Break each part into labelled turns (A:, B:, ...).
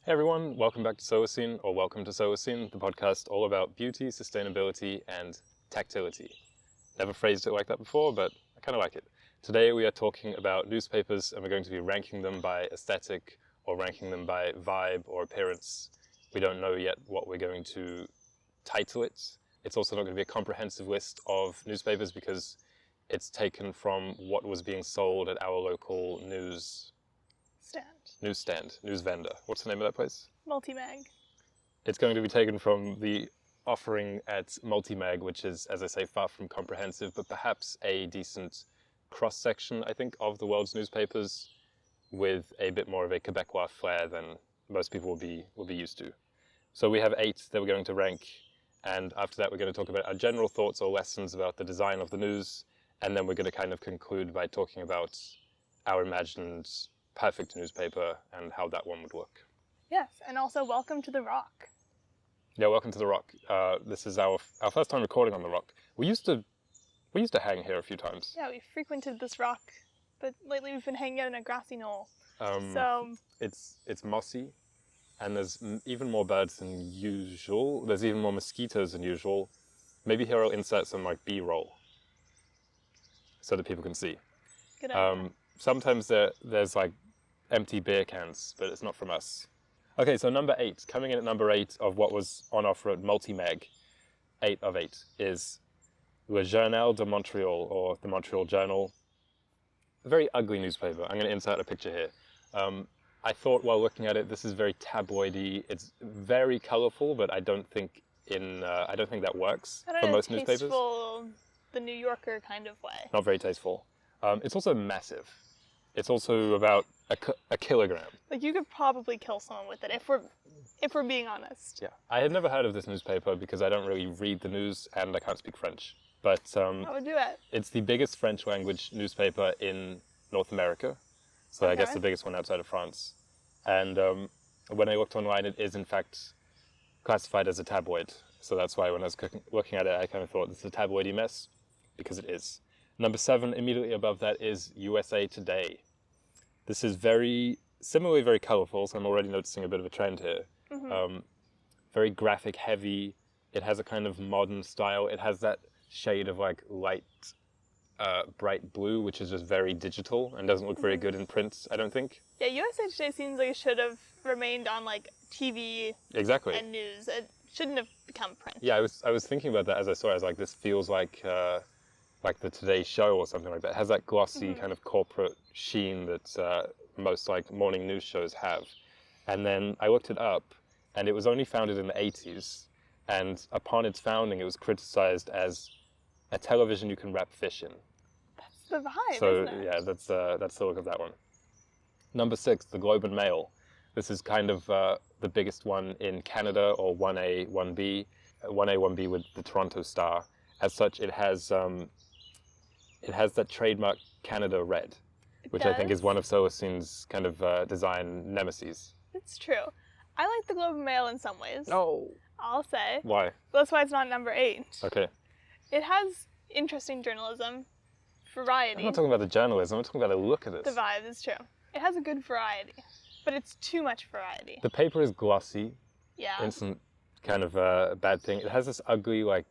A: Hey everyone, welcome back to Solacene, or welcome to Solacene, the podcast all about beauty, sustainability, and tactility. Never phrased it like that before, but I kind of like it. Today we are talking about newspapers, and we're going to be ranking them by aesthetic, or ranking them by vibe or appearance. We don't know yet what we're going to title it. It's also not going to be a comprehensive list of newspapers because it's taken from what was being sold at our local news vendor. What's the name of that place?
B: MultiMag.
A: It's going to be taken from the offering at MultiMag, which is, as I say, far from comprehensive, but perhaps a decent cross-section, I think, of the world's newspapers with a bit more of a Quebecois flair than most people will be used to. So we have 8 that we're going to rank, and after that we're going to talk about our general thoughts or lessons about the design of the news, and then we're going to kind of conclude by talking about our imagined perfect newspaper and how that one would look.
B: Yes, and also welcome to the Rock.
A: Yeah, welcome to the Rock. This is our first time recording on the Rock. We used to hang here a few times.
B: Yeah, we frequented this rock, but lately we've been hanging out in a grassy knoll.
A: It's mossy, and there's even more birds than usual. There's even more mosquitoes than usual. Maybe here I'll insert some like B-roll so that people can see.
B: Good idea.
A: Sometimes there's like empty beer cans, but it's not from us. Okay, so number 8, coming in at number 8 of what was on offer at MultiMag, 8 of 8, is Le Journal de Montréal, or the Montreal Journal. A very ugly newspaper. I'm going to insert a picture here. I thought while looking at it, this is very tabloidy. It's very colorful, but I don't think that works for most newspapers.
B: Tasteful, the New Yorker kind of way.
A: Not very tasteful. It's also massive. It's also about a kilogram.
B: Like you could probably kill someone with it if we're being honest.
A: Yeah, I had never heard of this newspaper because I don't really read the news and I can't speak French. But
B: I would do it.
A: It's the biggest French language newspaper in North America. So okay. I guess the biggest one outside of France. And when I looked online, it is in fact classified as a tabloid. So that's why when I was looking at it, I kind of thought this is a tabloidy mess, because it is. Number 7, immediately above that, is USA Today. This is similarly very colorful, so I'm already noticing a bit of a trend here. Mm-hmm. Very graphic heavy. It has a kind of modern style. It has that shade of like light, bright blue, which is just very digital and doesn't look very good in print, I don't think.
B: Yeah, USA Today seems like it should have remained on like TV and news. It shouldn't have become print.
A: Yeah, I was thinking about that as I saw it. I was like, this feels like the Today Show or something like that. It has that glossy kind of corporate sheen that most like morning news shows have. And then I looked it up, and it was only founded in the 80s. And upon its founding, it was criticized as a television you can wrap fish in.
B: That's the vibe,
A: so,
B: isn't it?
A: Yeah, that's the look of that one. Number 6, the Globe and Mail. This is kind of the biggest one in Canada, or 1A, 1B. 1A, 1B with the Toronto Star. As such, it has that trademark Canada red, which I think is one of Solacene's kind of design nemesis.
B: It's true. I like the Globe and Mail in some ways.
A: No.
B: I'll say.
A: Why?
B: That's why it's not number 8.
A: Okay.
B: It has interesting journalism, variety.
A: I'm not talking about the journalism, I'm talking about the look of this.
B: The vibe is true. It has a good variety, but it's too much variety.
A: The paper is glossy.
B: Yeah.
A: Instant kind of bad thing. It has this ugly, like,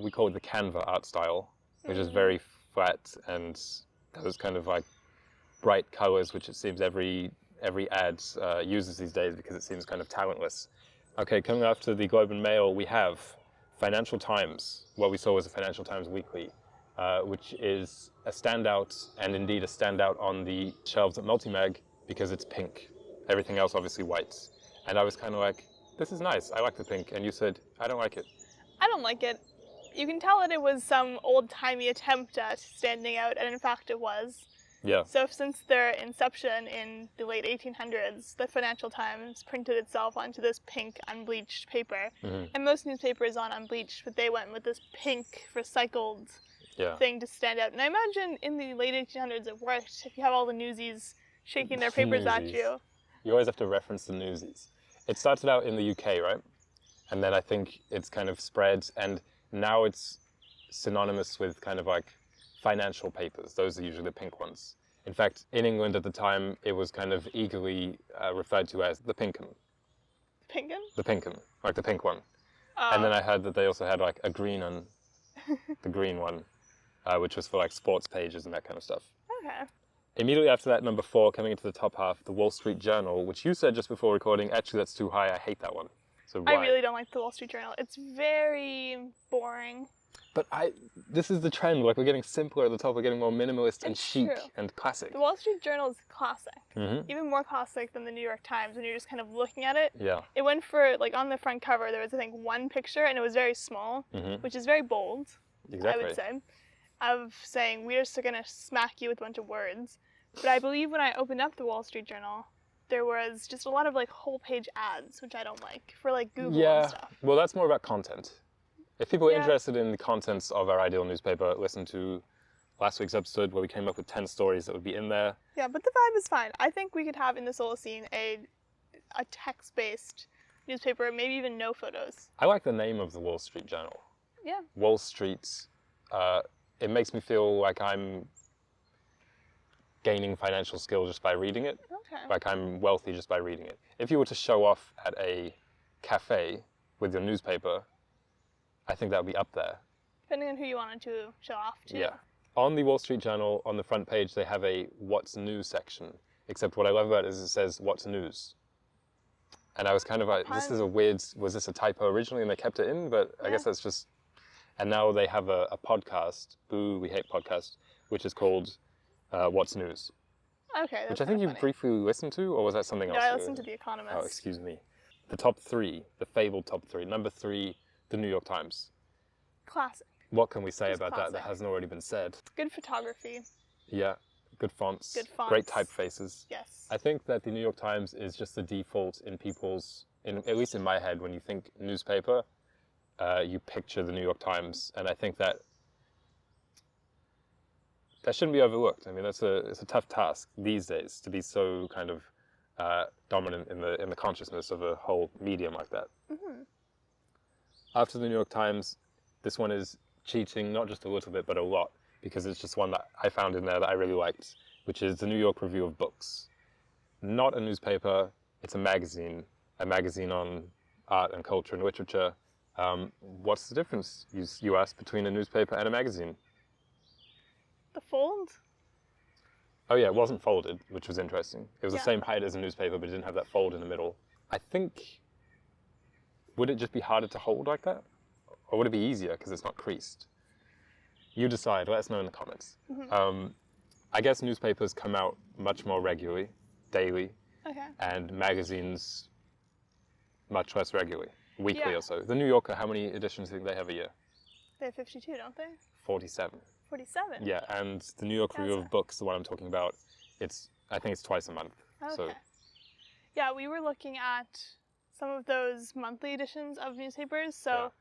A: we call it the Canva art style, which is very flat and those kind of like bright colors, which it seems every ad uses these days because it seems kind of talentless. Okay, coming after the Globe and Mail, we have Financial Times. What we saw was a Financial Times Weekly, which is a standout, and indeed a standout on the shelves at MultiMag because it's pink. Everything else obviously white. And I was kind of like, this is nice, I like the pink. And you said, I don't like it.
B: I don't like it. You can tell that it was some old-timey attempt at standing out, and in fact it was.
A: Yeah.
B: So since their inception in the late 1800s, the Financial Times printed itself onto this pink unbleached paper. Mm-hmm. And most newspapers aren't unbleached, but they went with this pink recycled thing to stand out. And I imagine in the late 1800s it worked. If you have all the newsies shaking their papers at you.
A: You always have to reference the newsies. It started out in the UK, right? And then I think it's kind of spread, and now it's synonymous with kind of like financial papers. Those are usually the pink ones. In fact, in England at the time, it was kind of eagerly referred to as the Pink 'Un.
B: Pinkin?
A: The Pinkin, like the pink one.
B: Oh.
A: And then I heard that they also had like a green one, the green one, which was for like sports pages and that kind of stuff.
B: Okay.
A: Immediately after that, number 4, coming into the top half, the Wall Street Journal, which you said just before recording, actually that's too high, I hate that one. So why?
B: I really don't like the Wall Street Journal. It's very boring.
A: But this is the trend, like we're getting simpler at the top, we're getting more minimalist and
B: It's
A: chic
B: true.
A: and classic.
B: The Wall Street Journal is classic.
A: Mm-hmm.
B: Even more classic than the New York Times when you're just kind of looking at it.
A: Yeah.
B: It went for, like, on the front cover, there was, I think, one picture, and it was very small, which is very bold,
A: Exactly.
B: I would say, of saying, we're just going to smack you with a bunch of words. But I believe when I opened up the Wall Street Journal, there was just a lot of, like, whole-page ads, which I don't like, for, like, Google and stuff.
A: Well, that's more about content. If people are interested in the contents of our ideal newspaper, listen to last week's episode where we came up with 10 stories that would be in there.
B: Yeah, but the vibe is fine. I think we could have in the Solacene a text-based newspaper, maybe even no photos.
A: I like the name of the Wall Street Journal.
B: Yeah.
A: Wall Street. It makes me feel like I'm gaining financial skill just by reading it.
B: Okay.
A: Like I'm wealthy just by reading it. If you were to show off at a cafe with your newspaper, I think that would be up there.
B: Depending on who you wanted to show off to.
A: Yeah. On the Wall Street Journal, on the front page, they have a What's New section. Except what I love about it is it says What's News. And I was kind of like, this is a weird, was this a typo originally and they kept it in? But I guess that's just, and now they have a podcast, Boo, We Hate Podcast, which is called What's News.
B: Okay, that's
A: which I think you
B: funny.
A: briefly listened to, or was that something else?
B: No, I listened to The Economist.
A: Oh, excuse me. The top 3, the fabled top 3. Number 3, the New York Times.
B: Classic.
A: What can we say
B: Just
A: about
B: classic.
A: that hasn't already been said?
B: Good photography.
A: Yeah, good fonts.
B: Good fonts.
A: Great typefaces.
B: Yes.
A: I think that the New York Times is just the default in people's, at least in my head, when you think newspaper, you picture the New York Times, and I think that shouldn't be overlooked. I mean, it's a tough task these days to be so kind of dominant in the consciousness of a whole medium like that.
B: Mm-hmm.
A: After the New York Times, this one is cheating not just a little bit, but a lot, because it's just one that I found in there that I really liked, which is the New York Review of Books. Not a newspaper, it's a magazine on art and culture and literature. What's the difference, you asked, between a newspaper and a magazine?
B: The fold?
A: Oh yeah, it wasn't folded, which was interesting. It was the same height as a newspaper, but it didn't have that fold in the middle. I think, would it just be harder to hold like that? Or would it be easier because it's not creased? You decide, let us know in the comments. Mm-hmm. I guess newspapers come out much more regularly, daily, and magazines much less regularly, weekly or so. The New Yorker, how many editions do you think they have a year?
B: They have 52, don't they?
A: 47.
B: 47?
A: Yeah, and the New York Review of Books, the one I'm talking about, I think it's twice a month.
B: Okay.
A: So.
B: Yeah, we were looking at some of those monthly editions of newspapers. So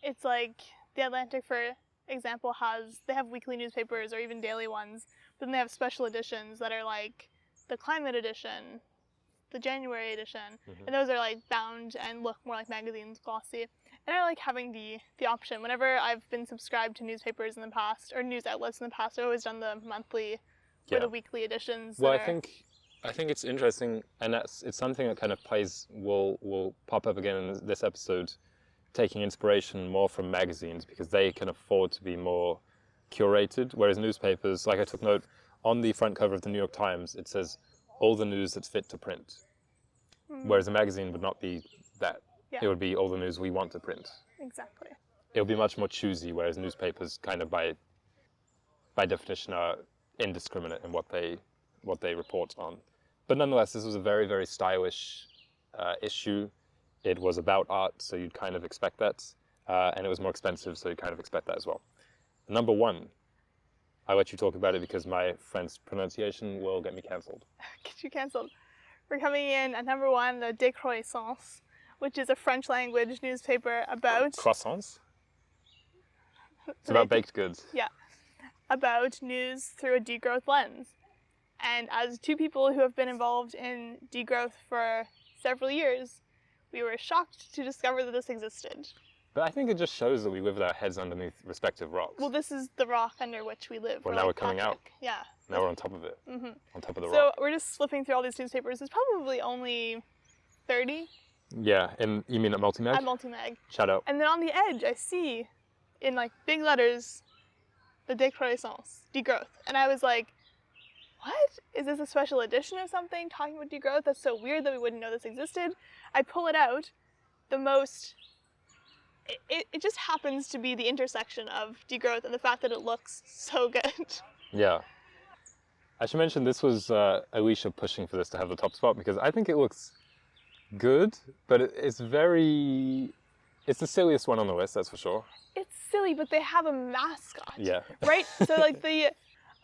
B: it's like The Atlantic, for example, they have weekly newspapers or even daily ones, but then they have special editions that are like the climate edition, the January edition, and those are like bound and look more like magazines, glossy. And I like having the option. Whenever I've been subscribed to newspapers in the past, or news outlets in the past, I've always done the monthly or the weekly editions.
A: Well, I think it's interesting, and it's something that kind of will pop up again in this episode, taking inspiration more from magazines because they can afford to be more curated, whereas newspapers, like I took note, on the front cover of the New York Times, it says all the news that's fit to print, whereas a magazine would not be that. It would be all the news we want to print.
B: Exactly.
A: It would be much more choosy, whereas newspapers kind of by definition are indiscriminate in what they report on. But nonetheless, this was a very, very stylish issue. It was about art, so you'd kind of expect that. And it was more expensive, so you'd kind of expect that as well. Number 1, I'll let you talk about it because my friend's pronunciation will get me cancelled.
B: Get you cancelled. We're coming in at number 1, the Décroissance, which is a French language newspaper about...
A: Croissants? It's about baked goods.
B: Yeah. About news through a degrowth lens. And as 2 people who have been involved in degrowth for several years, we were shocked to discover that this existed.
A: But I think it just shows that we live with our heads underneath respective rocks.
B: Well, this is the rock under which we live.
A: Well, now we're coming out.
B: Yeah.
A: Now we're on top of it. On top of the rock.
B: So we're just flipping through all these newspapers. There's probably only 30
A: Yeah, and you mean at MultiMag?
B: At MultiMag.
A: Shout out.
B: And then on the edge, I see, in like big letters, the décroissance, degrowth. And I was like, what? Is this a special edition of something talking about degrowth? That's so weird that we wouldn't know this existed. I pull it out. It just happens to be the intersection of degrowth and the fact that it looks so good.
A: Yeah. I should mention this was Alicia pushing for this to have the top spot because I think it looks good, but it's the silliest one on the list, that's for sure.
B: It's silly, but they have a mascot.
A: Yeah.
B: Right? So like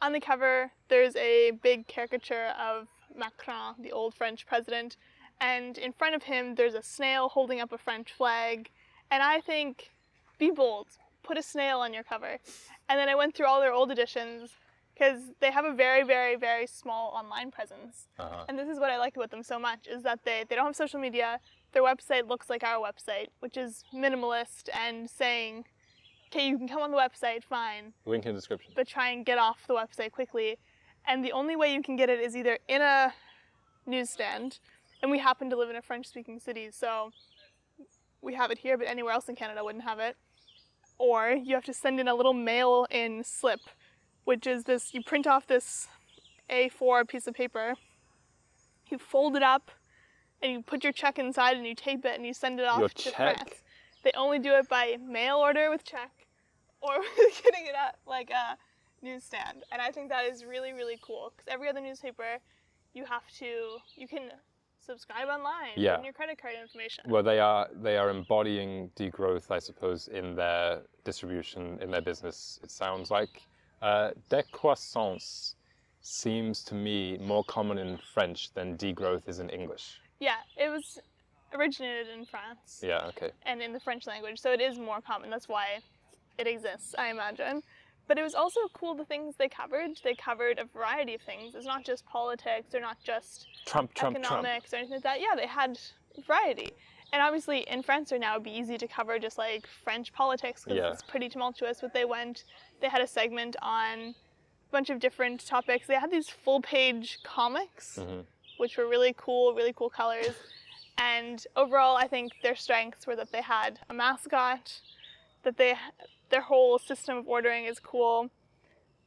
B: on the cover, there's a big caricature of Macron, the old French president, and in front of him, there's a snail holding up a French flag. And I think, be bold, put a snail on your cover. And then I went through all their old editions, because they have a very, very, very small online presence. And this is what I like about them so much, is that they don't have social media. Their website looks like our website, which is minimalist and saying, okay, you can come on the website, fine.
A: Link in the description.
B: But try and get off the website quickly. And the only way you can get it is either in a newsstand, and we happen to live in a French-speaking city, so we have it here, but anywhere else in Canada wouldn't have it. Or you have to send in a little mail-in slip, which is this, you print off this A4 piece of paper, you fold it up, and you put your check inside and you tape it and you send it off to France. They only do it by mail order with check or getting it at like a newsstand. And I think that is really, really cool because every other newspaper you can subscribe online, put in your credit card information.
A: Well, they are embodying degrowth, I suppose, in their distribution, in their business, it sounds like. Décroissance seems to me more common in French than degrowth is in English.
B: Yeah, it was originated in France.
A: Yeah, okay.
B: And in the French language, so it is more common. That's why it exists, I imagine. But it was also cool the things they covered. They covered a variety of things. It's not just politics, or not just economics or anything like that. Yeah, they had variety. And obviously in France right now it would be easy to cover just like French politics because it's pretty tumultuous. But they had a segment on a bunch of different topics. They had these full-page comics, which were really cool colors. And overall, I think their strengths were that they had a mascot, that their whole system of ordering is cool.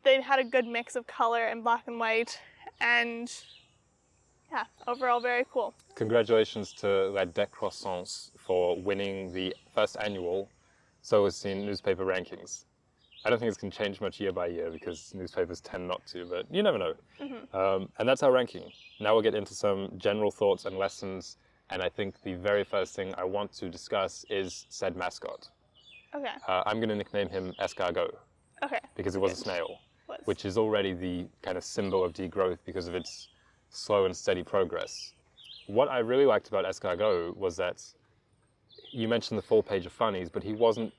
B: They had a good mix of color and black and white, and yeah, overall very cool.
A: Congratulations to La Décroissance for winning the first annual Solacene newspaper rankings. I don't think it's going to change much year by year because newspapers tend not to, but you never know. And that's our ranking. Now we'll get into some general thoughts and lessons, and I think the very first thing I want to discuss is said mascot.
B: Okay.
A: I'm going to nickname him Escargot.
B: Okay.
A: Because it was a snail, which is already the kind of symbol of degrowth because of its slow and steady progress. What I really liked about Escargot was that you mentioned the full page of funnies, but he wasn't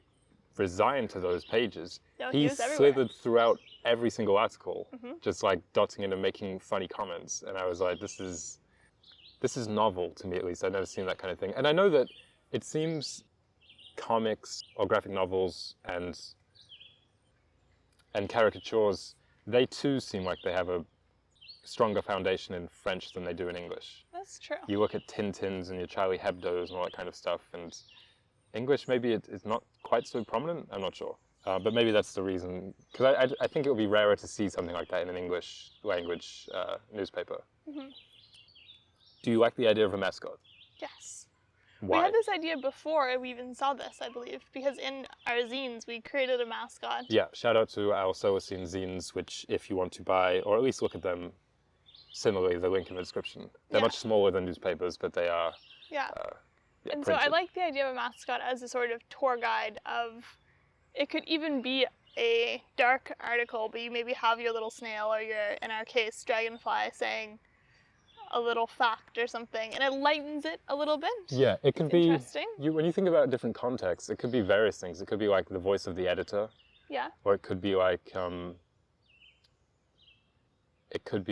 A: resigned to those pages.
B: No,
A: he
B: was
A: slithered throughout every single article, just like dotting in and making funny comments. And I was like, this is novel to me, at least. I've never seen that kind of thing. And I know that it seems comics or graphic novels and caricatures, they too seem like they have a stronger foundation in French than they do in English.
B: That's true.
A: You look at Tintins and your Charlie Hebdos and all that kind of stuff, and English maybe it's not quite so prominent, I'm not sure. But maybe that's the reason, because I think it would be rarer to see something like that in an English language newspaper. Do you like the idea of a mascot?
B: Yes.
A: Why?
B: We had this idea before we even saw this, I believe, because in our zines we created a mascot.
A: Yeah, shout out to our Solacene zines, which if you want to buy, or at least look at them, similarly, the link in the description. They're much smaller than newspapers, but they are
B: and
A: printed.
B: So I like the idea of a mascot as a sort of tour guide of, it could even be a dark article, but you maybe have your little snail or your, in our case, dragonfly saying a little fact or something, and it lightens it a little bit.
A: Yeah, it could be
B: interesting.
A: When you think about different contexts, it could be various things. It could be like the voice of the editor.
B: Yeah.
A: Or it could be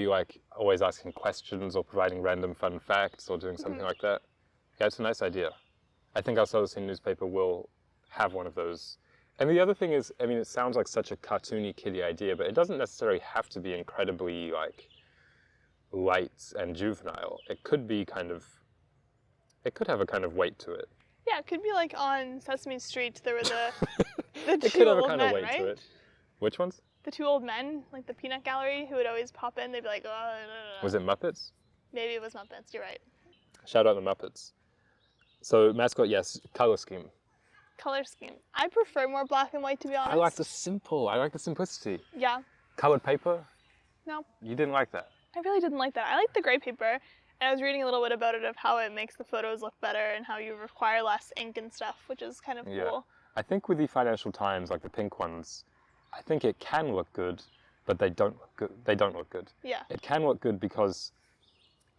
A: like always asking questions or providing random fun facts or doing something like that. Yeah, it's a nice idea. I think our Solacene newspaper will have one of those. And the other thing is, I mean, it sounds like such a cartoony, kiddie idea, but it doesn't necessarily have to be incredibly like light and juvenile. It could be it could have a kind of weight to it.
B: Yeah, it could be like on Sesame Street. There were the
A: It
B: two
A: could have a
B: old
A: kind of
B: men,
A: weight
B: right?
A: to it. Which ones?
B: The two old men, like the peanut gallery, who would always pop in. They'd be like, oh, no.
A: Was it Muppets?
B: Maybe it was Muppets. You're right.
A: Shout out the Muppets. So mascot, yes. Color scheme.
B: Color scheme. I prefer more black and white, to be honest.
A: I like the simple. I like the simplicity.
B: Yeah.
A: Colored paper?
B: No.
A: You didn't like that?
B: I really didn't like that. I like the gray paper. And I was reading a little bit about it, of how it makes the photos look better and how you require less ink and stuff, which is kind of cool.
A: I think with the Financial Times, like the pink ones, I think it can look good, but they don't look good. They don't look good.
B: Yeah.
A: It can look good because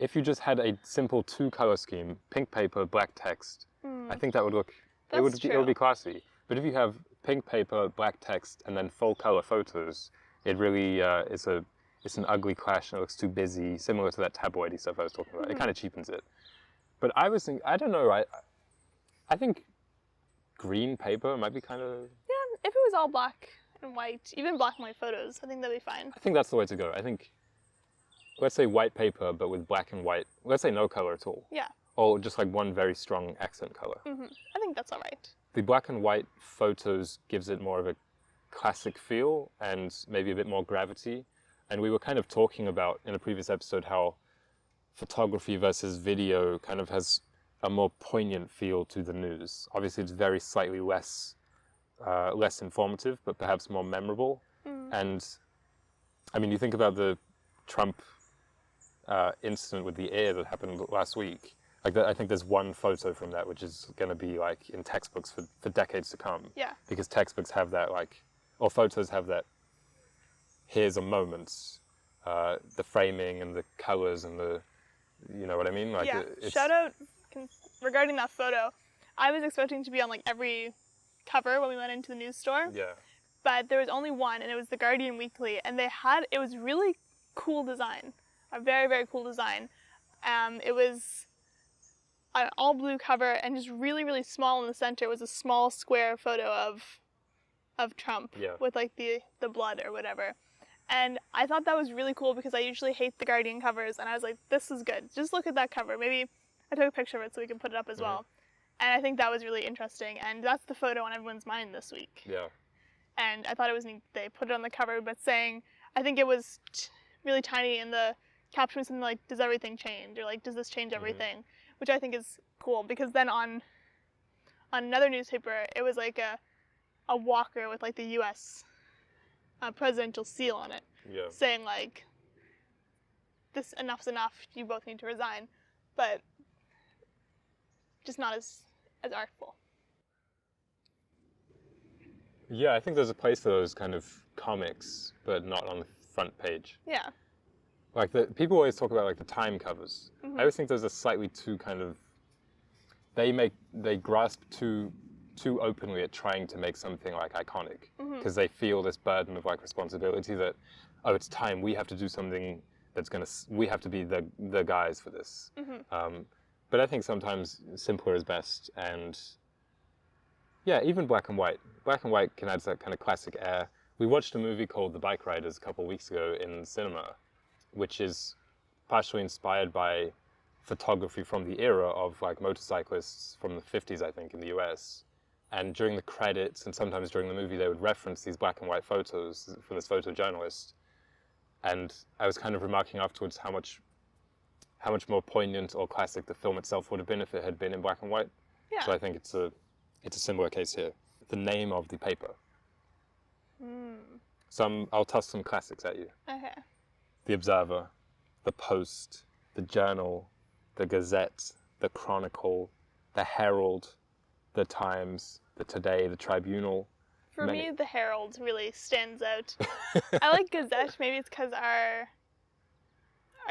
A: if you just had a simple 2-color scheme, pink paper, black text, I think that would look, it would be classy. But if you have pink paper, black text, and then full color photos, it really it's an ugly clash and it looks too busy, similar to that tabloidy stuff I was talking about. It kind of cheapens it. But I was thinking, I don't know, I think green paper might be kind of...
B: Yeah, if it was all black and white, even black and white photos, I think that'd be fine.
A: I think that's the way to go. I think, let's say white paper, but with black and white. Let's say no color at all.
B: Yeah.
A: Or just like one very strong accent color.
B: I think that's all right.
A: The black and white photos gives it more of a classic feel and maybe a bit more gravity. And we were kind of talking about in a previous episode how photography versus video kind of has a more poignant feel to the news. Obviously, it's very slightly less informative, but perhaps more memorable. And I mean, you think about the Trump incident with the air that happened last week. Like that, I think there's one photo from that which is going to be like in textbooks for decades to come.
B: Yeah.
A: Because textbooks have that or photos have that. Here's a moment, the framing and the colors and you know what I mean? Like
B: Shout out regarding that photo. I was expecting to be on like every cover when we went into the news store.
A: Yeah.
B: But there was only one, and it was the Guardian Weekly, and it was really cool design, a very, very cool design. It was an all blue cover, and just really, really small in the center was a small square photo of Trump with like the blood or whatever. And I thought that was really cool because I usually hate the Guardian covers, and I was like, this is good. Just look at that cover. Maybe I took a picture of it so we can put it up as well. And I think that was really interesting, and that's the photo on everyone's mind this week.
A: Yeah.
B: And I thought it was neat they put it on the cover, but saying, I think it was really tiny, and the caption was something like, does everything change? Or like, does this change everything? Which I think is cool, because then on another newspaper, it was like a walker with like the U.S. Presidential seal on it, saying like, this enough's enough, you both need to resign, but just not as artful.
A: Yeah, I think there's a place for those kind of comics, but not on the front page.
B: Yeah.
A: Like people always talk about like the Time covers. I always think those are slightly too kind of, they grasp too openly at trying to make something like iconic, because they feel this burden of like responsibility that, oh, it's time, we have to do something we have to be the guys for this. But I think sometimes simpler is best, and yeah, even black and white. Black and white can add that kind of classic air. We watched a movie called The Bike Riders a couple of weeks ago in cinema, which is partially inspired by photography from the era of like motorcyclists from the 50s, I think, in the US. And during the credits and sometimes during the movie, they would reference these black and white photos from this photojournalist. And I was kind of remarking afterwards how much more poignant or classic the film itself would have been if it had been in black and white.
B: Yeah.
A: So I think it's a similar case here. The name of the paper. I'll toss some classics at you.
B: Okay.
A: The Observer, the Post, the Journal, the Gazette, the Chronicle, the Herald, the Times, the Today, the Tribunal.
B: For me, the Herald really stands out. I like Gazette. Maybe it's because our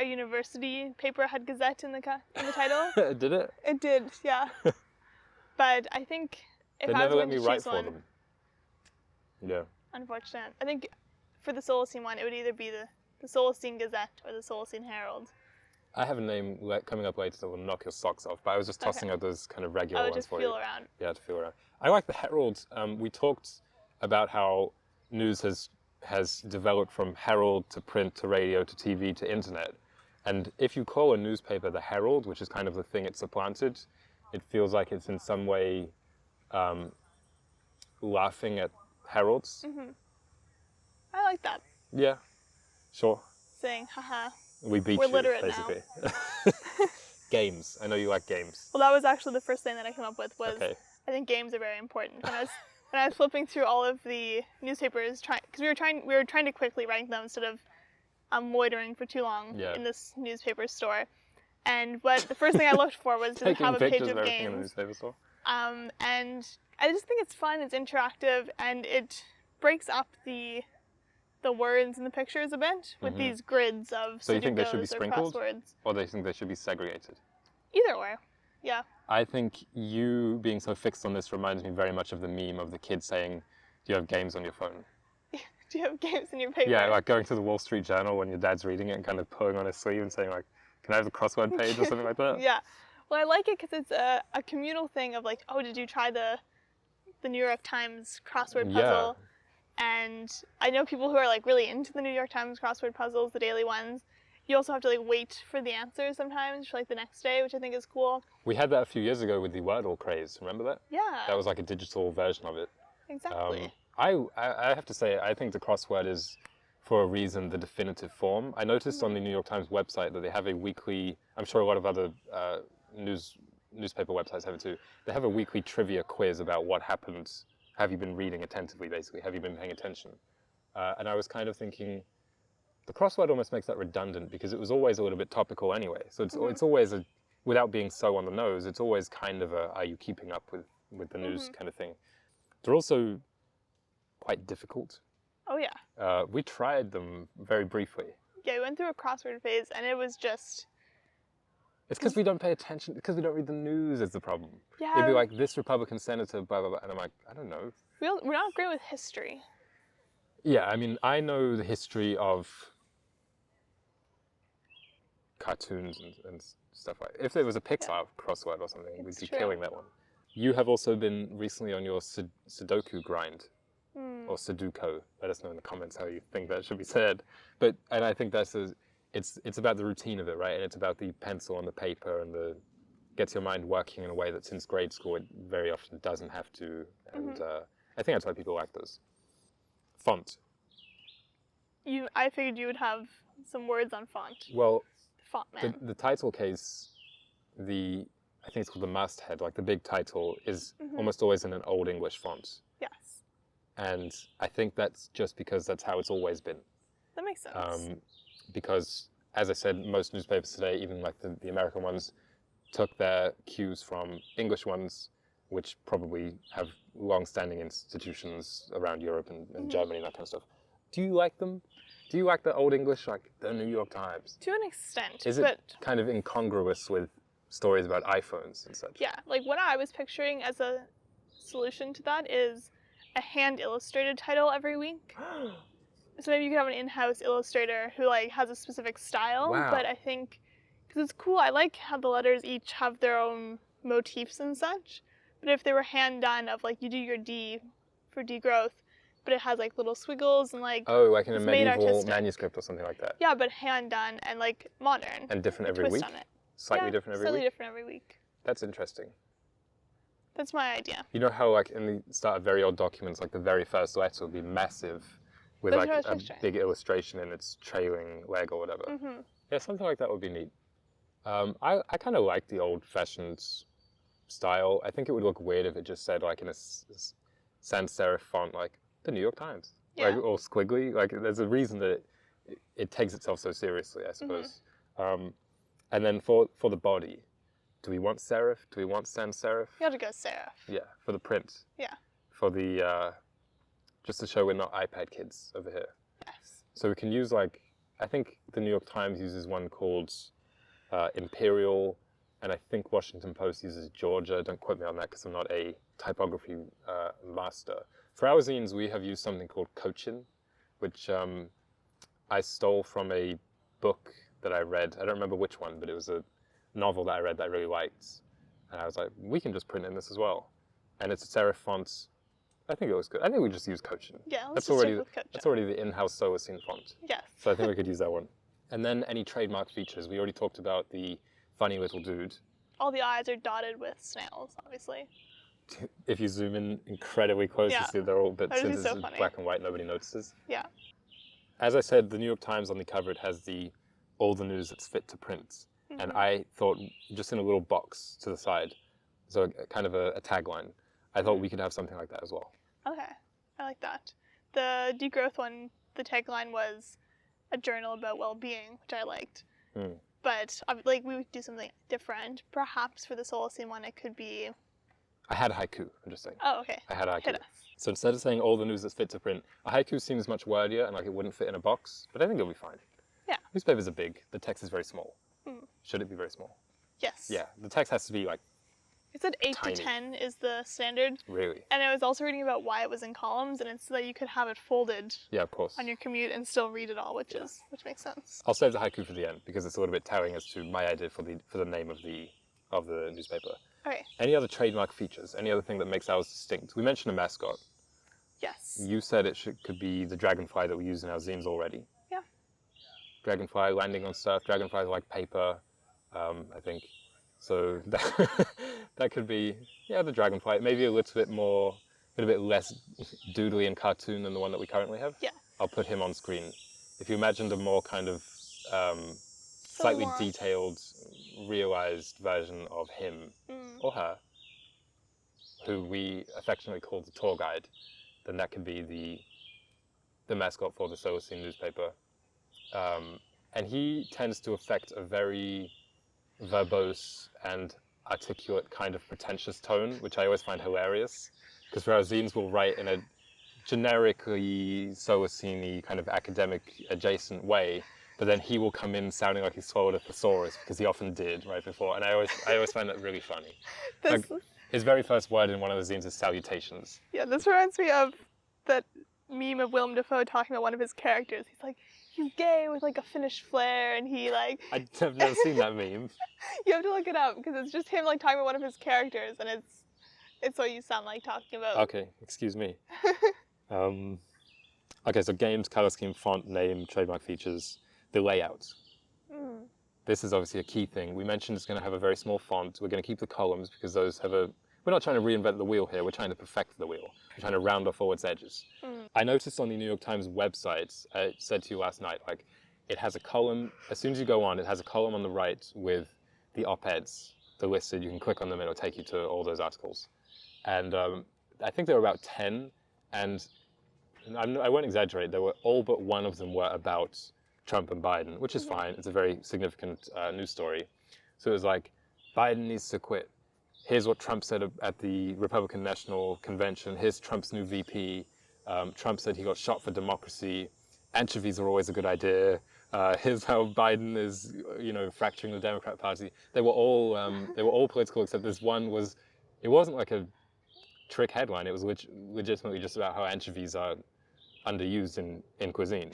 B: university paper had Gazette in the title.
A: Did it?
B: It did, yeah. But I think if I was going to choose one,
A: them. Yeah.
B: Unfortunate. I think for the Solacene one, it would either be the Solacene Gazette or the Solacene Herald.
A: I have a name coming up later that will knock your socks off, but I was just tossing out those kind of regular ones for you.
B: Just feel around.
A: Yeah, to feel around. I like the Herald. We talked about how news has developed from Herald to print to radio to TV to internet. And if you call a newspaper the Herald, which is kind of the thing it supplanted, it feels like it's in some way laughing at heralds.
B: I like that.
A: Yeah, sure.
B: Saying, haha,
A: We beat
B: we're
A: you,
B: literate
A: basically.
B: now.
A: Games. I know you like games.
B: Well, that was actually the first thing that I came up with was,
A: Okay.
B: I think games are very important. When I was flipping through all of the newspapers, because we were trying to quickly rank them instead of loitering for too long
A: Yeah.
B: in this newspaper store. And the first thing I looked for was, does it have a page
A: pictures
B: of
A: everything in the
B: games?
A: newspaper store.
B: And I just think it's fun, it's interactive, and it breaks up the words in the pictures a bit with these grids of
A: So you think they should be
B: Sudokus or
A: sprinkled?
B: crosswords.
A: Or do you think they should be segregated?
B: Either or, yeah.
A: I think you being so fixed on this reminds me very much of the meme of the kid saying, do you have games on your phone?
B: Do you have games in your paper?
A: Yeah, like going to the Wall Street Journal when your dad's reading it and kind of pulling on his sleeve and saying like, can I have the crossword page or something like that?
B: Yeah. Well, I like it because it's a communal thing of like, oh, did you try the New York Times crossword puzzle?
A: Yeah.
B: And I know people who are like really into the New York Times crossword puzzles, the daily ones. You also have to like wait for the answer sometimes for like the next day, which I think is cool.
A: We had that a few years ago with the Wordle craze. Remember that?
B: Yeah.
A: That was like a digital version of it.
B: Exactly.
A: I have to say, I think the crossword is, for a reason, the definitive form. I noticed on the New York Times website that they have a weekly, I'm sure a lot of other newspaper websites have it too, they have a weekly trivia quiz about what happened. Have you been reading attentively, basically? Have you been paying attention? And I was kind of thinking, the crossword almost makes that redundant because it was always a little bit topical anyway. So it's always, without being so on the nose, it's always kind of a, are you keeping up with the news kind of thing. They're also quite difficult.
B: Oh, yeah.
A: We tried them very briefly.
B: Yeah, we went through a crossword phase and it was just...
A: It's because we don't pay attention, because we don't read the news is the problem.
B: Yeah.
A: It'd be like, this Republican senator, blah, blah, blah. And I'm like, I don't know.
B: We're not great with history.
A: Yeah, I mean, I know the history of cartoons and stuff like that. If there was a Pixar crossword or something, we'd be killing that one. You have also been recently on your Sudoku grind, or Sudoku. Let us know in the comments how you think that should be said. And I think it's about the routine of it, right? And it's about the pencil on the paper and gets your mind working in a way that since grade school it very often doesn't have to. And I think that's why people like those. Font.
B: I figured you would have some words on font.
A: Well,
B: Font man.
A: the title case, I think it's called the masthead, like the big title, is almost always in an Old English font.
B: Yes.
A: And I think that's just because that's how it's always been.
B: That makes sense.
A: Because, as I said, most newspapers today, even like the American ones, took their cues from English ones, which probably have long-standing institutions around Europe and Germany and that kind of stuff. Do you like them? Do you like the Old English, like the New York Times?
B: To an extent.
A: Is it kind of incongruous with stories about iPhones and such?
B: Yeah, like what I was picturing as a solution to that is a hand-illustrated title every week. So maybe you could have an in-house illustrator who like has a specific style.
A: Wow.
B: But I think, because it's cool, I like how the letters each have their own motifs and such. But if they were hand-done of like, you do your D for degrowth, but it has like little squiggles and like...
A: Oh, like in a
B: it's made
A: medieval
B: artistic.
A: manuscript or something like that.
B: Yeah, but hand-done and like modern.
A: And different every
B: twist
A: week?
B: on it.
A: Slightly different every
B: slightly
A: week?
B: different every week.
A: That's interesting.
B: That's my idea.
A: You know how like in the start of very old documents, like the very first letter would be massive with
B: That's
A: like
B: what I
A: a
B: was picturing.
A: big illustration in its trailing leg or whatever. Yeah, something like that would be neat. I kind of like the old-fashioned style. I think it would look weird if it just said like in a sans serif font like the New York Times,
B: Yeah.
A: like or squiggly. Like there's a reason that it takes itself so seriously, I suppose. And then for the body, do we want serif? Do we want sans serif?
B: You have to go serif.
A: Yeah, for the print.
B: Yeah.
A: For the just to show we're not iPad kids over here.
B: Yes.
A: So we can use like, I think the New York Times uses one called Imperial, and I think Washington Post uses Georgia. Don't quote me on that because I'm not a typography master. For our zines, we have used something called Cochin, which I stole from a book that I read. I don't remember which one, but it was a novel that I read that I really liked. And I was like, we can just print in this as well. And it's a serif font. I think it was good. I think we just use Cochin.
B: Yeah, let's
A: That's
B: just
A: already
B: stick with Cochin.
A: that's already the in-house Solacene font.
B: Yes.
A: So I think we could use that one. And then any trademark features. We already talked about the funny little dude.
B: all the eyes are dotted with snails, obviously.
A: If you zoom in incredibly close, you
B: Yeah.
A: see they're all, but
B: That would
A: since
B: be
A: it's
B: so funny.
A: black and white, nobody notices.
B: Yeah.
A: As I said, the New York Times on the cover, it has all the news that's fit to print. And I thought, just in a little box to the side, so kind of a tagline, I thought we could have something like that as well.
B: Okay. I like that. The degrowth one, the tagline was a journal about well-being, which I liked. But like we would do something different. Perhaps for the Solacene one, it could be.
A: I had a haiku, I'm just saying.
B: Oh, okay.
A: I had a haiku.
B: Hit us.
A: So instead of saying all the news that's fit to print, a haiku seems much wordier and like it wouldn't fit in a box, but I think it'll be fine.
B: Yeah.
A: Newspapers are big. The text is very small. Should it be very small?
B: Yes.
A: Yeah, the text has to be like
B: It said 8
A: tiny.
B: to 10 is the standard.
A: Really?
B: And I was also reading about why it was in columns, and it's so that you could have it folded
A: Yeah, of course.
B: on your commute and still read it all, which makes sense.
A: I'll save the haiku for the end because it's a little bit telling as to my idea for the name of the newspaper.
B: Okay.
A: Any other trademark features? Any other thing that makes ours distinct? We mentioned a mascot.
B: Yes.
A: You said could be the dragonfly that we use in our zines already.
B: Yeah.
A: Dragonfly landing on stuff. Dragonflies like paper, I think. So that could be, the dragonfly. Maybe a little bit less doodly and cartoon than the one that we currently have.
B: Yeah.
A: I'll put him on screen. If you imagined a more kind of slightly
B: more
A: detailed, realized version of him or her, who we affectionately call the tour guide, then that could be the mascot for the Solacene newspaper. And he tends to affect a very verbose and articulate kind of pretentious tone, which I always find hilarious, because for our zines we'll write in a generically Solacene kind of academic adjacent way, but then he will come in sounding like he swallowed a thesaurus, because he often did right before, and I always find that really funny. Like, his very first word in one of the zines is salutations.
B: Yeah, this reminds me of that meme of Willem Dafoe talking about one of his characters. He's like, he's gay with like a Finnish flair, and he like.
A: I've never seen that meme.
B: You have to look it up because it's just him like talking about one of his characters, and it's what you sound like talking about.
A: Okay, excuse me. Okay, so games, color scheme, font, name, trademark features, the layout. This is obviously a key thing. We mentioned it's going to have a very small font. We're going to keep the columns because those have we're not trying to reinvent the wheel here. We're trying to perfect the wheel. We're trying to round off all its edges. I noticed on the New York Times website, I said to you last night, like, it has a column, as soon as you go on, it has a column on the right with the op-eds, the listed. You can click on them and it'll take you to all those articles. And I think there were about 10, and I won't exaggerate, all but one of them were about Trump and Biden, which is fine. It's a very significant news story. So it was like, Biden needs to quit. Here's what Trump said at the Republican National Convention. Here's Trump's new VP. Trump said he got shot for democracy. Anchovies are always a good idea. Here's how Biden is, fracturing the Democrat Party. They were all political except this one was. It wasn't like a trick headline. It was legitimately just about how anchovies are underused in cuisine,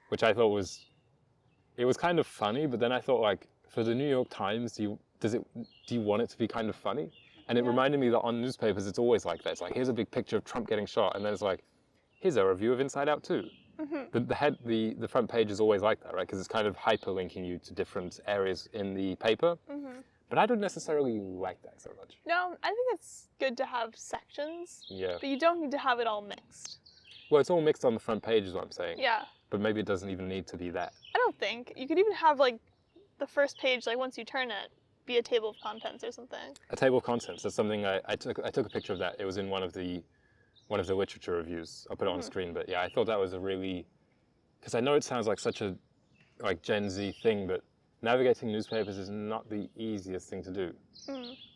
A: which I thought was. It was kind of funny, but then I thought, like, for the New York Times, do you want it to be kind of funny? And it reminded me that on newspapers, it's always like that. It's like, here's a big picture of Trump getting shot, and then it's like, here's a review of Inside Out 2. The front page is always like that, right? Because it's kind of hyperlinking you to different areas in the paper. But I don't necessarily like that so much.
B: No, I think it's good to have sections.
A: Yeah.
B: But you don't need to have it all mixed.
A: Well, it's all mixed on the front page is what I'm saying.
B: Yeah.
A: But maybe it doesn't even need to be that.
B: I don't think. You could even have, like, the first page, like, once you turn it, be a table of contents or something.
A: A table of contents. That's something I took a picture of that. It was in one of the literature reviews. I'll put it on the screen. But yeah, I thought that was a really, because I know it sounds like such a Gen Z thing, but navigating newspapers is not the easiest thing to do.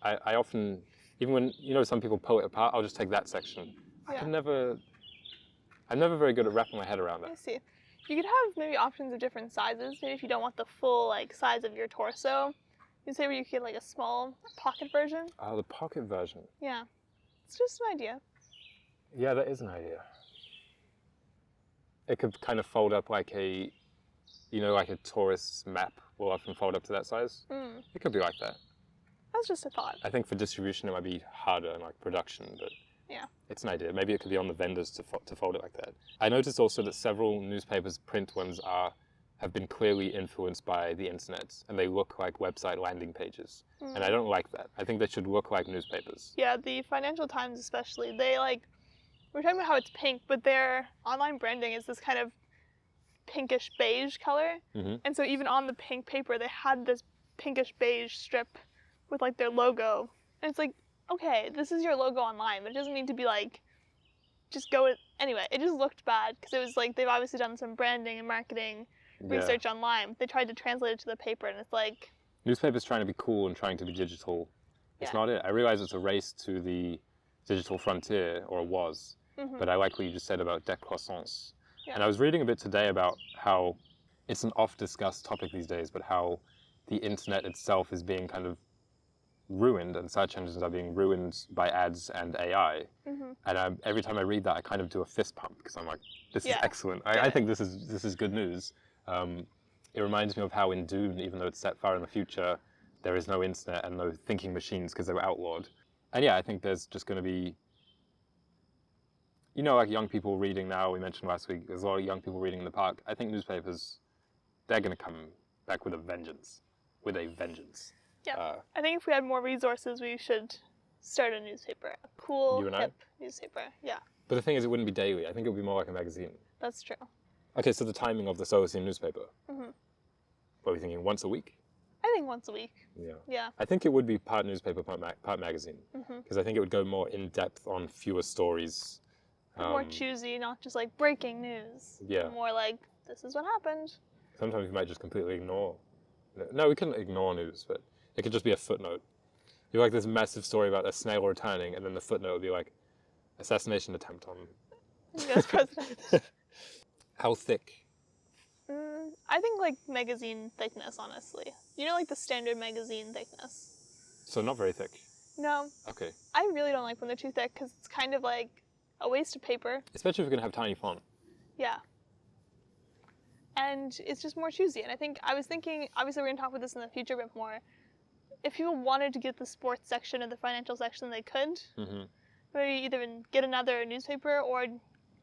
A: I often, even when some people pull it apart, I'll just take that section.
B: Yeah.
A: I'm never very good at wrapping my head around that.
B: I see. You could have maybe options of different sizes. Maybe if you don't want the full like size of your torso, you say where you could get like a small pocket version.
A: Oh, the pocket version.
B: Yeah, it's just an idea.
A: Yeah, that is an idea. It could kind of fold up like a tourist's map will often fold up to that size. It could be like that.
B: That's just a thought.
A: I think for distribution it might be harder in like production, but
B: yeah,
A: it's an idea. Maybe it could be on the vendors to fold it like that. I noticed also that several newspapers, print ones, have been clearly influenced by the internet, and they look like website landing pages. And I don't like that. I think they should look like newspapers.
B: Yeah, the Financial Times especially, they we're talking about how it's pink, but their online branding is this kind of pinkish beige color.
A: Mm-hmm.
B: And so even on the pink paper, they had this pinkish beige strip with like their logo. And it's like, okay, this is your logo online, but it doesn't need to be like, just go with, anyway, it just looked bad because it was like, they've obviously done some branding and marketing research online. They tried to translate it to the paper and it's like...
A: Newspapers trying to be cool and trying to be digital. It's not it. I realize it's a race to the digital frontier, or it was. But I like what you just said about décroissance. Yeah. And I was reading a bit today about how it's an oft-discussed topic these days, but how the internet itself is being kind of ruined, and search engines are being ruined by ads and AI. And every time I read that, I kind of do a fist pump because I'm like, this is excellent. I think this is good news. It reminds me of how in Dune, even though it's set far in the future, there is no internet and no thinking machines because they were outlawed. And yeah, I think there's just going to be, like young people reading now, we mentioned last week, there's a lot of young people reading in the park. I think newspapers, they're going to come back with a vengeance. Yeah,
B: I think if we had more resources, we should start a newspaper. A cool, hip newspaper, yeah.
A: But the thing is, it wouldn't be daily. I think it would be more like a magazine.
B: That's true.
A: Okay, so the timing of the Solacene newspaper. What are we thinking, once a week?
B: I think once a week. Yeah.
A: I think it would be part newspaper, part magazine. Because I think it would go more in-depth on fewer stories.
B: More choosy, not just like breaking news.
A: Yeah.
B: More like, this is what happened.
A: Sometimes we might just completely ignore. No, we couldn't ignore news, but it could just be a footnote. You like this massive story about a snail returning, and then the footnote would be like, assassination attempt on...
B: U.S. president.
A: How thick?
B: I think like magazine thickness, honestly. Like the standard magazine thickness.
A: So not very thick?
B: No.
A: Okay.
B: I really don't like when they're too thick because it's kind of like a waste of paper.
A: Especially if you're going to have tiny font.
B: Yeah. And it's just more choosy. And I was thinking, obviously we're going to talk about this in the future a bit more. If people wanted to get the sports section or the financial section, they could. Maybe either get another newspaper, or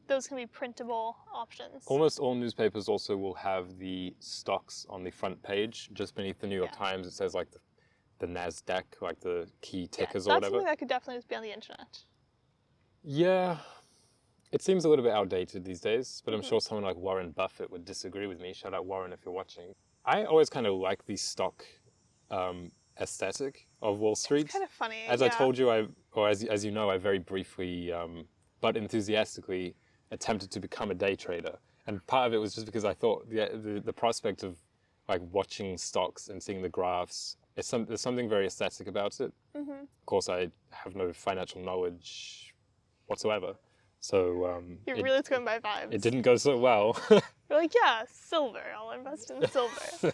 B: those can be printable options.
A: Almost all newspapers also will have the stocks on the front page. Just beneath the New York Times, it says like the NASDAQ, like the key tickers or whatever.
B: That's something that could definitely just be on the internet.
A: Yeah. It seems a little bit outdated these days, but I'm sure someone like Warren Buffett would disagree with me. Shout out Warren if you're watching. I always kind of like the stock aesthetic of Wall Street.
B: It's kind of funny.
A: As I told you, as you know, I very briefly, but enthusiastically, attempted to become a day trader. And part of it was just because I thought the prospect of like watching stocks and seeing the graphs, there's something very aesthetic about it. Of course, I have no financial knowledge whatsoever. So
B: you're really just going by vibes.
A: It didn't go so well.
B: You're like, yeah, silver. I'll invest in silver.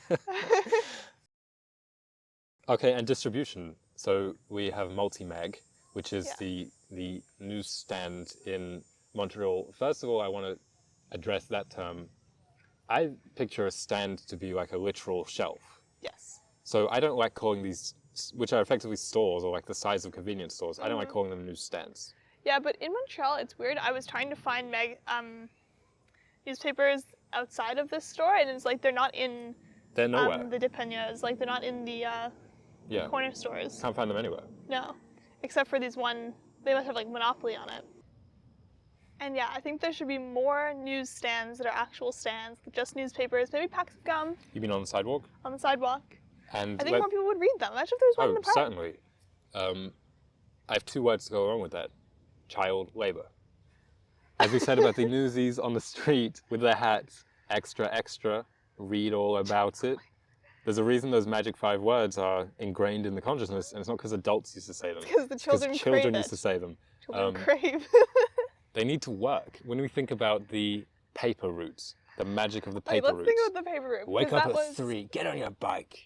A: Okay, and distribution. So we have MultiMag, which is the newsstand in Montreal. First of all, I want to address that term. I picture a stand to be like a literal shelf.
B: Yes.
A: So I don't like calling these, which are effectively stores or like the size of convenience stores, I don't like calling them newsstands. Yeah,
B: but in Montreal, it's weird. I was trying to find newspapers outside of this store, and it's like they're not in
A: they're nowhere.
B: The dépanneuses. Like they're not in the corner stores.
A: Can't find them anywhere.
B: No, except for these one. They must have like Monopoly on it. And yeah, I think there should be more newsstands that are actual stands, just newspapers, maybe packs of gum.
A: You mean on the sidewalk?
B: On the sidewalk.
A: And
B: I think more people would read them. Imagine if there was one in the park.
A: Certainly. I have two words to go along with that. Child labor. As we said about the newsies on the street with their hats, extra, extra, read all about it. There's a reason those magic 5 words are ingrained in the consciousness, and it's not because adults used to say them.
B: It's because the children crave
A: children used to say them.
B: Children crave.
A: They need to work. When we think about the paper route, the magic of the paper route.
B: Let's think about the paper route.
A: Wake up at 3, get on your bike.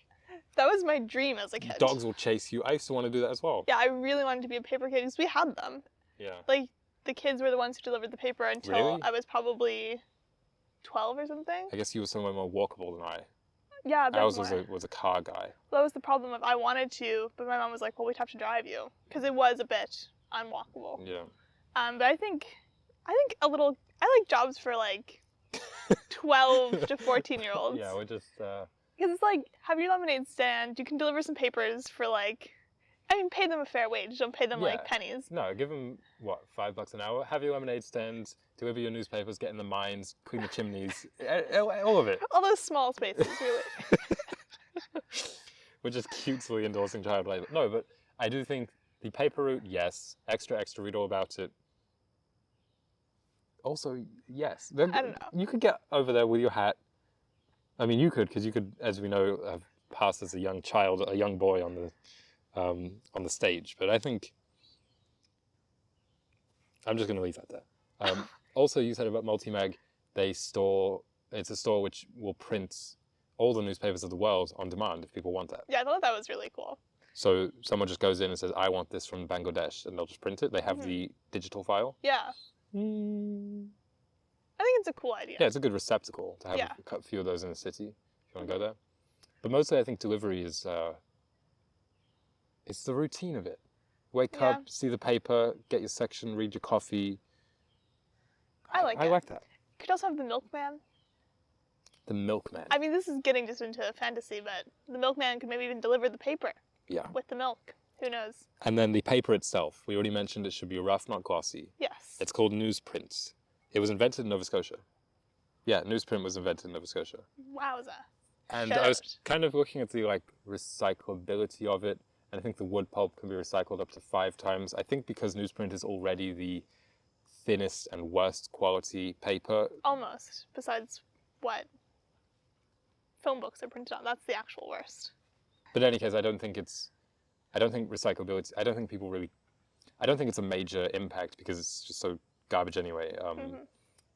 B: That was my dream as a kid.
A: Dogs will chase you. I used to want to do that as well.
B: Yeah, I really wanted to be a paper kid because we had them.
A: Yeah.
B: Like, the kids were the ones who delivered the paper until
A: Really?
B: I was probably 12 or something.
A: I guess you were somewhere more walkable than I.
B: Yeah, a bit
A: I was
B: more.
A: was a car guy.
B: Well, that was the problem of I wanted to, but my mom was like, well, we'd have to drive you. Because it was a bit unwalkable.
A: Yeah.
B: But I think a little, I like jobs for like 12 to 14-year-olds.
A: Yeah, we're just.
B: Because it's like, have your lemonade stand, you can deliver some papers for like, I mean, pay them a fair wage, don't pay them like pennies.
A: No, give them, what, $5 an hour? Have your lemonade stand, deliver your newspapers, get in the mines, clean the chimneys, all of it.
B: All those small spaces, really.
A: We're just cutesily endorsing child labor. No, but I do think the paper route, yes. Extra, read all about it. Also, yes.
B: I don't know.
A: You could get over there with your hat. I mean, you could, because you could, as we know, have passed as a young child, a young boy on the stage. But I think I'm just going to leave that there. Also, you said about MultiMag, it's a store which will print all the newspapers of the world on demand if people want that.
B: Yeah, I thought that was really cool.
A: So someone just goes in and says, I want this from Bangladesh, and they'll just print it. They have the digital file.
B: Yeah. I think it's a cool idea.
A: Yeah, it's a good receptacle to have a few of those in the city if you want to go there. But mostly I think delivery is, it's the routine of it. Wake up, see the paper, get your section, read your coffee.
B: I like
A: that.
B: You could also have the milkman.
A: The milkman.
B: I mean, this is getting just into fantasy, but the milkman could maybe even deliver the paper.
A: Yeah.
B: With the milk. Who knows?
A: And then the paper itself. We already mentioned it should be rough, not glossy.
B: Yes.
A: It's called newsprint. It was invented in Nova Scotia. Yeah, newsprint was invented in Nova Scotia.
B: Wowza.
A: And I was kind of looking at the recyclability of it, and I think the wood pulp can be recycled up to 5 times. I think because newsprint is already the thinnest and worst quality paper.
B: Almost. Besides what film books are printed on. That's the actual worst.
A: But in any case, I don't think recyclability, I don't think it's a major impact because it's just so garbage anyway.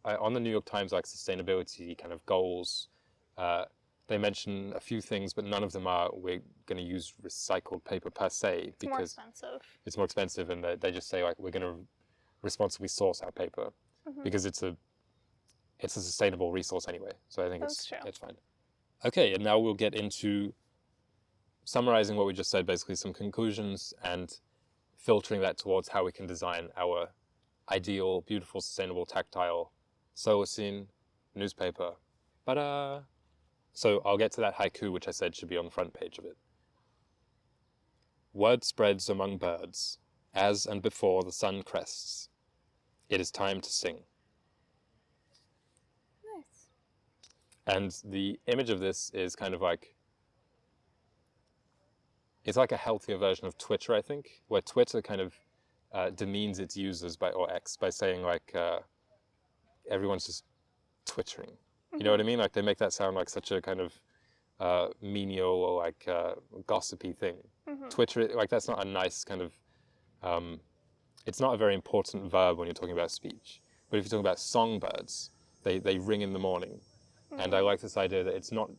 A: On the New York Times, sustainability kind of goals, they mention a few things, but none of them are, we're going to use recycled paper per se. Because it's more expensive, and they just say, we're going to responsibly source our paper because it's a sustainable resource anyway. So I think it's fine. Okay, and now we'll get into summarizing what we just said, basically some conclusions, and filtering that towards how we can design our ideal, beautiful, sustainable, tactile Solacene newspaper. Ba-da! So I'll get to that haiku, which I said should be on the front page of it. Word spreads among birds, as and before the sun crests. It is time to sing.
B: Nice.
A: And the image of this is kind of it's like a healthier version of Twitter, I think, where Twitter kind of demeans its users or X by saying everyone's just twittering. You know what I mean? They make that sound like such a kind of menial or gossipy thing. Twitter, that's not a nice kind of, it's not a very important verb when you're talking about speech. But if you're talking about songbirds, they ring in the morning. And I like this idea that it's not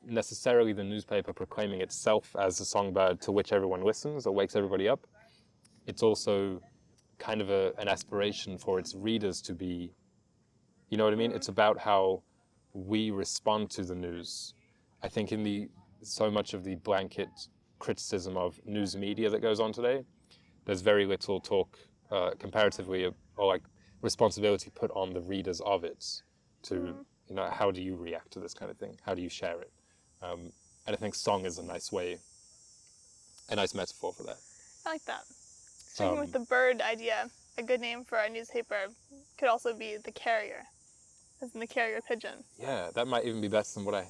A: necessarily the newspaper proclaiming itself as a songbird to which everyone listens or wakes everybody up. It's also kind of an aspiration for its readers to be, you know what I mean? It's about how we respond to the news. I think in so much of the blanket criticism of news media that goes on today, there's very little talk comparatively or responsibility put on the readers of it to, how do you react to this kind of thing? How do you share it? And I think song is a nice metaphor for that.
B: I like that. Sticking with the bird idea, a good name for a newspaper could also be the carrier, as in the carrier pigeon.
A: Yeah, that might even be better than what I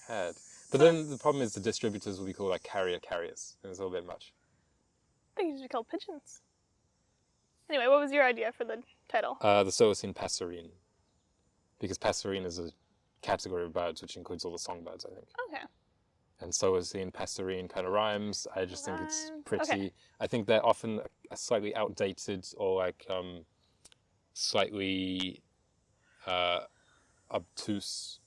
A: had. But then the problem is the distributors will be called carriers, and it's a little bit much.
B: I think it should be called pigeons. Anyway, what was your idea for the title?
A: The Solacene passerine. Because passerine is a category of birds which includes all the songbirds, I think.
B: Okay.
A: And Solacene, passerine kind of rhymes. I just think it's pretty. Okay. I think they're often a slightly outdated or slightly obtuse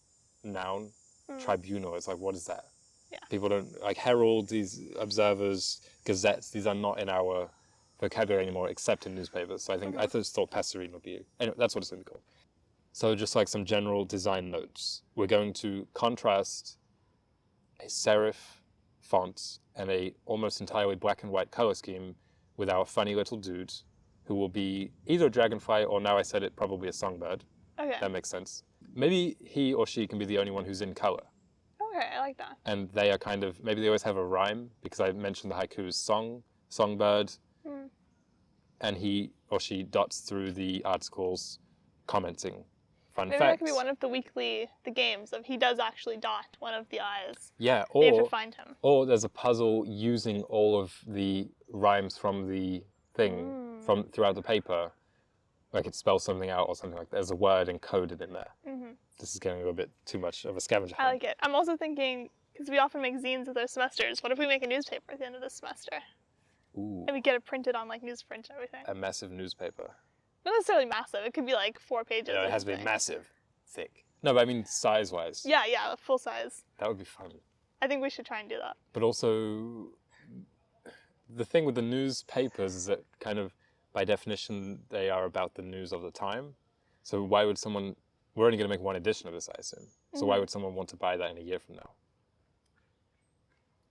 A: noun. Tribunal, it's what is that?
B: Yeah.
A: People don't, herald, these observers, gazettes, these are not in our vocabulary anymore except in newspapers. So I think, I just thought passerine would be, anyway, that's what it's going to be called. So just some general design notes. We're going to contrast a serif font and a almost entirely black and white color scheme with our funny little dude, who will be either a dragonfly or, now I said it, probably a songbird.
B: Okay.
A: That makes sense. maybe he or she can be the only one who's in color.
B: Okay, I like that.
A: And they are kind of, maybe they always have a rhyme, because I mentioned the haikus songbird, and he or she dots through the articles commenting fun
B: Maybe
A: facts.
B: that could be one of the games of he does actually dot one of the eyes.
A: Yeah,
B: You have to find him.
A: or there's a puzzle using all of the rhymes from the thing from throughout the paper, like it spells something out or something like that. There's a word encoded in there. This is getting a little bit too much of a scavenger
B: I
A: hunt.
B: like it. I'm also thinking, because we often make zines with our semesters, what if we make a newspaper at the end of the semester?
A: Ooh,
B: And we get it printed on like newsprint and everything.
A: a massive newspaper.
B: Not necessarily massive. It could be like 4 pages.
A: Yeah, it has to be massive, thick. No, but I mean size-wise.
B: Yeah, full size.
A: That would be fun.
B: I think we should try and do that.
A: But also, the thing with the newspapers is that kind of, by definition, they are about the news of the time. So why would someone, we're only going to make one edition of this, I assume. So why would someone want to buy that in a year from now?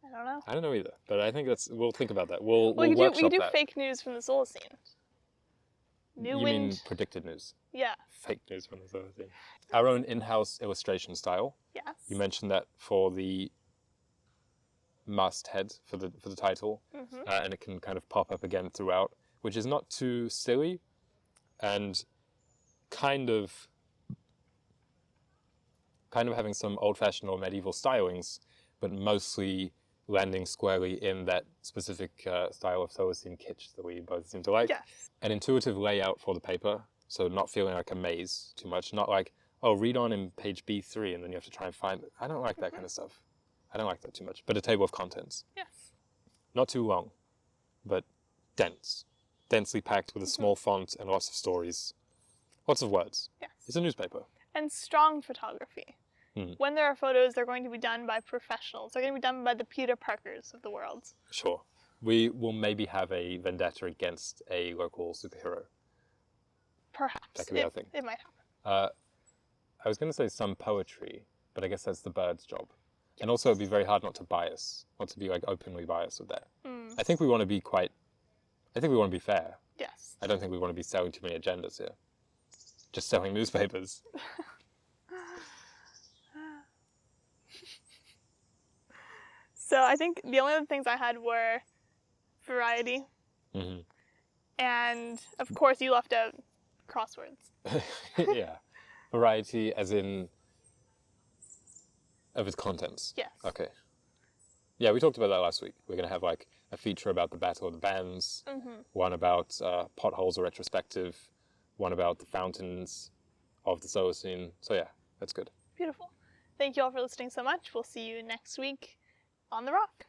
B: I don't know.
A: I don't know either, but I think we'll think about that. We'll
B: we
A: workshop
B: could do
A: that.
B: fake news from the Solacene.
A: You mean predicted news?
B: Yeah.
A: Fake news from the Solacene. Our own in-house illustration style.
B: Yes.
A: You mentioned that for the masthead for the title, and it can kind of pop up again throughout, which is not too silly, and kind of having some old-fashioned or medieval stylings, but mostly landing squarely in that specific style of Solacene kitsch that we both seem to like.
B: Yes.
A: An intuitive layout for the paper, so not feeling like a maze too much, not like, oh, read on in page B3 and then you have to try and find it. I don't like that kind of stuff. I don't like that too much. But a table of contents.
B: Yes.
A: Not too long, but dense. Densely packed with a small font and lots of stories. Lots of words.
B: Yes.
A: It's a newspaper.
B: And strong photography. When there are photos, they're going to be done by professionals. They're going to be done by the Peter Parkers of the world.
A: Sure. We will maybe have a vendetta against a local superhero.
B: Perhaps.
A: That could be our thing.
B: It might happen.
A: I was going to say some poetry, but I guess that's the bird's job. Yes. And also it'd be very hard not to bias, not to be like openly biased with that. I think we want to be fair.
B: Yes.
A: I don't think we want to be selling too many agendas here. Just selling newspapers.
B: So I think the only other things I had were variety. And of course you left out crosswords.
A: Yeah. Variety as in of its contents.
B: Yes.
A: Okay. Yeah, we talked about that last week. We're going to have like a feature about the Battle of the Bands, one about potholes, a retrospective, one about the fountains of the Solacene. So yeah, that's good.
B: Beautiful. Thank you all for listening so much. We'll see you next week on The Rock.